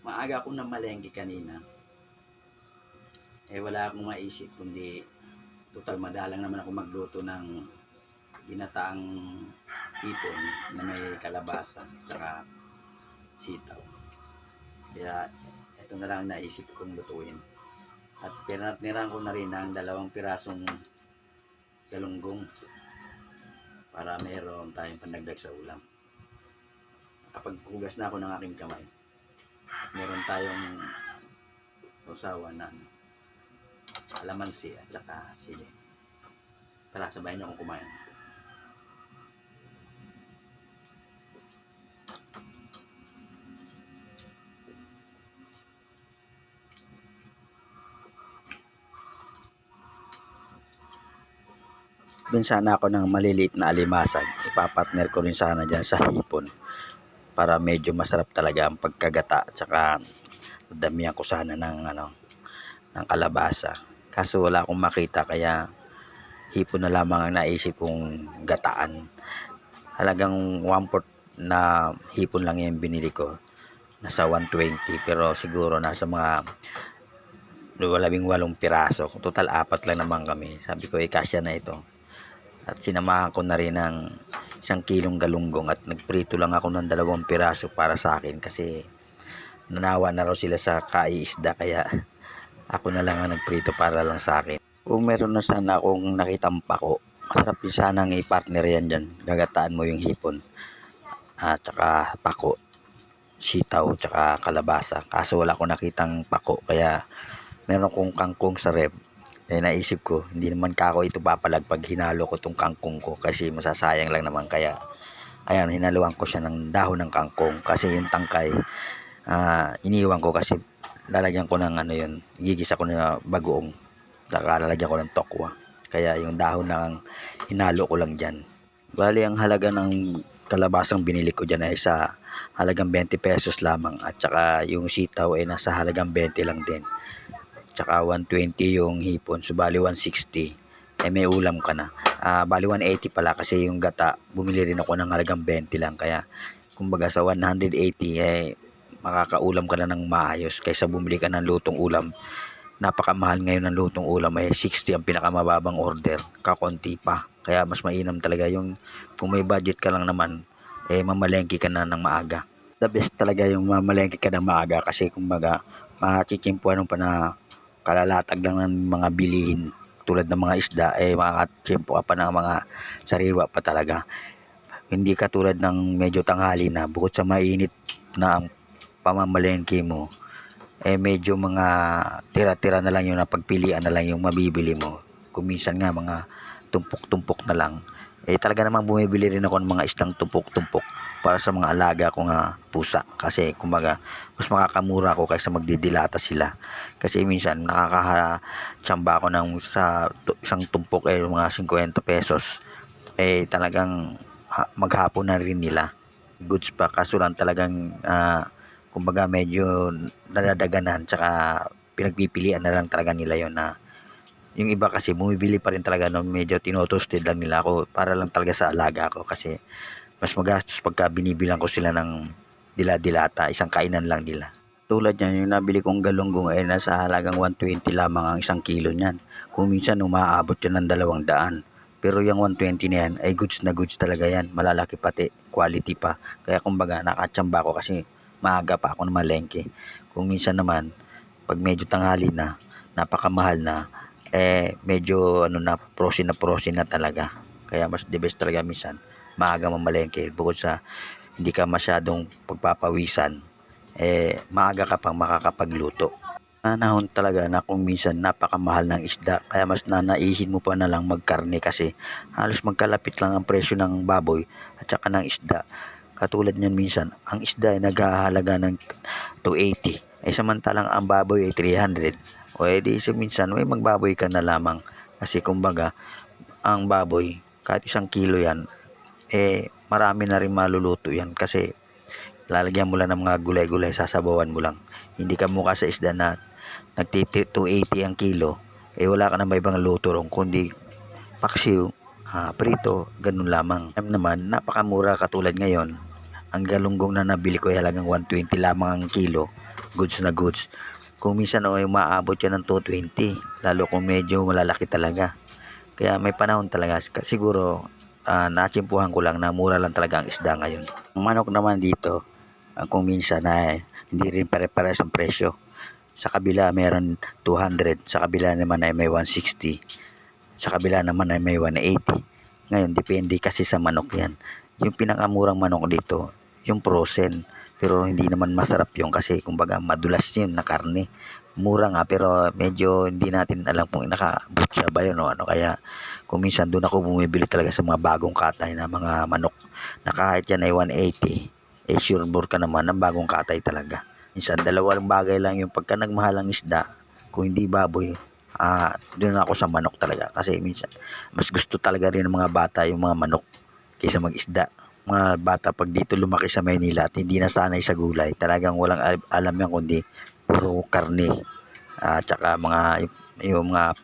Maaga akong namalengke kanina. Wala akong maisip kundi total madalang naman ako magluto ng ginataang hipon na may kalabasa tsaka sitaw. Kaya ito na lang naisip kong lutuin. At pinatniran ko na rin ang 2 pirasong galunggong para meron tayong pandagdag sa ulam. Kapag hugas na ako ng aking kamay, meron tayong sausawan na kalamansi at saka sili. Tara, sabayan niyo akong kumain. Bin sana ako ng maliliit na alimasag. Ipapartner ko rin sana dyan sa hipon para medyo masarap talaga ang pagkagata at saka damihan ko sana ng kalabasa. Kaso wala akong makita kaya hipon na lamang ang naisip kong gataan. Halagang 1/4 na hipon lang yung binili ko. Nasa 120 pero siguro nasa mga 18 piraso. Total 4 lang naman kami. Sabi ko kasya na ito. At sinamahan ko na rin ng 1 kilong galunggong at nagprito lang ako ng 2 piraso para sa akin kasi nanawa na raw sila sa kaiisda kaya ako na lang ang nagprito para lang sa akin. Kung meron na sana akong nakitang pako, masarap din sanang i-partner yan dyan. Gagataan mo yung hipon at saka pako, sitaw, tsaka kalabasa. Kaso wala akong nakitang pako kaya meron kong kangkong sa ref. Naisip ko, hindi naman kako ito papalag pag hinalo ko tong kangkong ko kasi masasayang lang naman kaya ayan, hinaluan ko siya ng dahon ng kangkong kasi yung tangkay iniwan ko kasi lalagyan ko ng yun, gigisa ko na bagoong saka lalagyan ko ng tokwa kaya yung dahon lang hinalo ko lang dyan. Bali ang halaga ng kalabasang binili ko dyan ay sa halagang 20 pesos lamang at saka yung sitaw ay nasa halagang 20 lang din. Tsaka 120 yung hipon, so bali 160. May ulam ka na. Bali 180 pala kasi yung gata, bumili rin ako ng halagang 20 lang. Kaya kumbaga sa 180 makakaulam ka na ng maayos kaysa bumili ka ng lutong ulam. Napakamahal ngayon ng lutong ulam, 60 ang pinakamababang order, kakonti pa. Kaya mas mainam talaga yung kung may budget ka lang naman, mamalengke ka na ng maaga. The best talaga yung mamalengke ka ng maaga kasi kumbaga machichimpuan mo pa na kalalatag lang ng mga bilihin tulad ng mga isda makakatsimpo ka pa ng mga sariwa pa talaga. Hindi katulad ng medyo tanghali na bukod sa mainit na ang pamamalengke mo medyo mga tira-tira na lang yung napagpilian na lang yung mabibili mo. Kung minsan nga mga tumpok-tumpok na lang talaga namang bumibili rin ako ng mga isdang tumpok-tumpok para sa mga alaga ko nga pusa kasi kumbaga mas makakamura ako kaysa magdidilata sila kasi minsan nakakatsamba ako ng sa isang tumpok mga 50 pesos talagang maghapon na rin nila goods pa kaso lang talagang kumbaga medyo nadadaganan tsaka pinagpipilian na lang talaga nila yon na yung iba kasi bumibili pa rin talaga no medyo tinotoasted lang nila ako para lang talaga sa alaga ko kasi mas magastos pagka binibilang ko sila ng dila-dilata, isang kainan lang nila. Tulad yan, yung nabili kong galunggong nasa halagang 120 lamang ang 1 kilo niyan. Kung minsan umaabot yan ng 200. Pero yung 120 na yan ay goods na goods talaga yan. Malalaki pati, quality pa. Kaya kumbaga nakatsamba ko kasi maaga pa ako na malengke. Kung minsan naman, pag medyo tanghali na, napakamahal na, medyo prosin na talaga. Kaya mas the best talaga minsan maaga mamalengke bukod sa hindi ka masyadong pagpapawisan maaga ka pang makakapagluto. Panahon talaga na kung minsan napakamahal ng isda kaya mas nanaisin mo pa na lang magkarne kasi halos magkalapit lang ang presyo ng baboy at saka ng isda. Katulad niyan minsan ang isda ay naghahalaga ng 280 samantalang ang baboy ay 300 o edi minsan may magbaboy ka na lamang kasi kumbaga ang baboy kahit 1 kilo yan marami na rin maluluto yan kasi lalagyan mo lang ng mga gulay-gulay, sasabawan mo lang. Hindi ka mukha sa isda na nagtiti 280 ang kilo wala ka na may ibang luto ron kundi paksiw, prito, ganun lamang. Naman napakamura katulad ngayon ang galunggong na nabili ko ay halagang 120 lamang ang kilo goods na goods. Kung minsan ay umaabot yan ng 220, lalo kung medyo malalaki talaga. Kaya may panahon talaga, siguro natsimpuhan ko lang na mura lang talaga ang isda ngayon. Ang manok naman dito, kung minsan ay hindi rin pare-pares ang presyo. Sa kabila meron 200, sa kabila naman ay may 160, sa kabila naman ay may 180. Ngayon, depende kasi sa manok yan. Yung pinakamurang manok dito, yung frozen. Pero hindi naman masarap yung kasi kumbaga madulas yun na karne. Mura nga pero medyo hindi natin alam kung naka-butcha ba yun o ano. Kaya kung minsan doon ako bumibili talaga sa mga bagong katay na mga manok na kahit yan ay 180, sure ka naman ng bagong katay talaga. Minsan dalawang bagay lang yung pagka nagmahal ang isda, kung hindi baboy, doon ako sa manok talaga. Kasi minsan mas gusto talaga rin ng mga bata yung mga manok kaysa mag-isda. Mga bata pag dito lumaki sa Maynila at hindi nasanay sa gulay, talagang walang alam yan kundi puro karne. Tsaka yung mga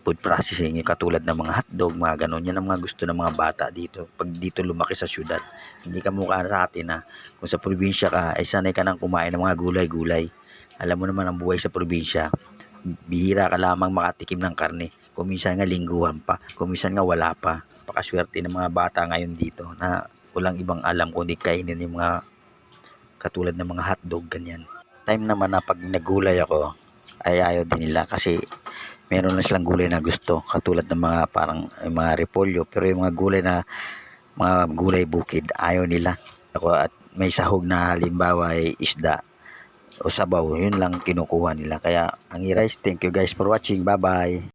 food processing, yung katulad ng mga hotdog, mga ganun. Yan ang mga gusto ng mga bata dito pag dito lumaki sa syudad. Hindi ka mukha sa atin na kung sa probinsya ka ay sanay ka nang kumain ng mga gulay-gulay. Alam mo naman ang buhay sa probinsya, bihira ka lamang makatikim ng karne. Kung minsan nga lingguhan pa, kung minsan nga wala pa. Pakaswerte ng mga bata ngayon dito na walang ibang alam kundi kainin yung mga katulad ng mga hotdog, ganyan. Time naman na pag nagulay ako ay ayaw din nila kasi meron lang silang gulay na gusto katulad ng mga parang mga repolyo, pero yung mga gulay na mga gulay bukid ayaw nila. Ako at may sahog na halimbawa ay isda o sabaw, yun lang kinukuha nila. Kaya ang guys, thank you guys for watching. Bye bye.